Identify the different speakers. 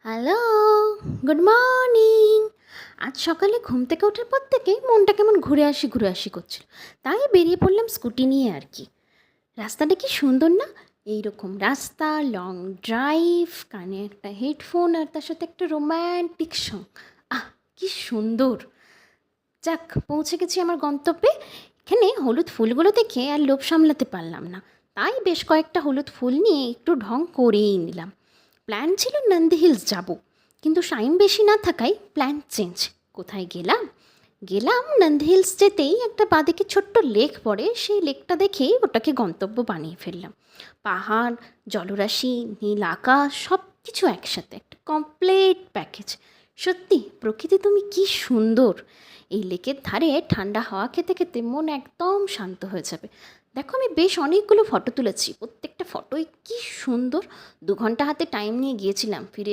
Speaker 1: Hello, good morning. আজ সকালে ঘুম থেকে ওঠার পর থেকে মনটা কেমন ঘুরে আসি করছিল, তাই বেরিয়ে পড়লাম স্কুটি নিয়ে আর কি। রাস্তাটা কি সুন্দর না? এইরকম রাস্তা, লং ড্রাইভ, কানে একটা হেডফোন আর তার সাথে একটা রোম্যান্টিক সং। কি সুন্দর! যাক, পৌঁছে গেছি আমার গন্তব্যে। এখানে হলুদ ফুলগুলো দেখে আর লোভ সামলাতে পারলাম না, তাই বেশ কয়েকটা হলুদ ফুল নিয়ে একটু ঢং করেই নিলাম। প্ল্যান ছিল নন্দী হিলস যাব, কিন্তু টাইম বেশি না থাকায় প্ল্যান চেঞ্জ। কোথায় গেলাম? নন্দী হিলস যেতেই একটা বাঁদিকে ছোট্ট লেক পড়ে, সেই লেকটা দেখেই ওটাকে গন্তব্য বানিয়ে ফেললাম। পাহাড়, জলরাশি, নীল আকাশ সব কিছু একসাথে, একটা কমপ্লিট প্যাকেজ। সত্যি প্রকৃতি তুমি কি সুন্দর! এই লেকের ধারে ঠান্ডা হাওয়া খেতে খেতে মন একদম শান্ত হয়ে যাবে। দেখো, আমি বেশ অনেকগুলো ফটো তুলেছি, প্রত্যেকটা ফটোই কি সুন্দর। 2 ঘন্টা হাতে টাইম নিয়ে গিয়েছিলাম, ফিরে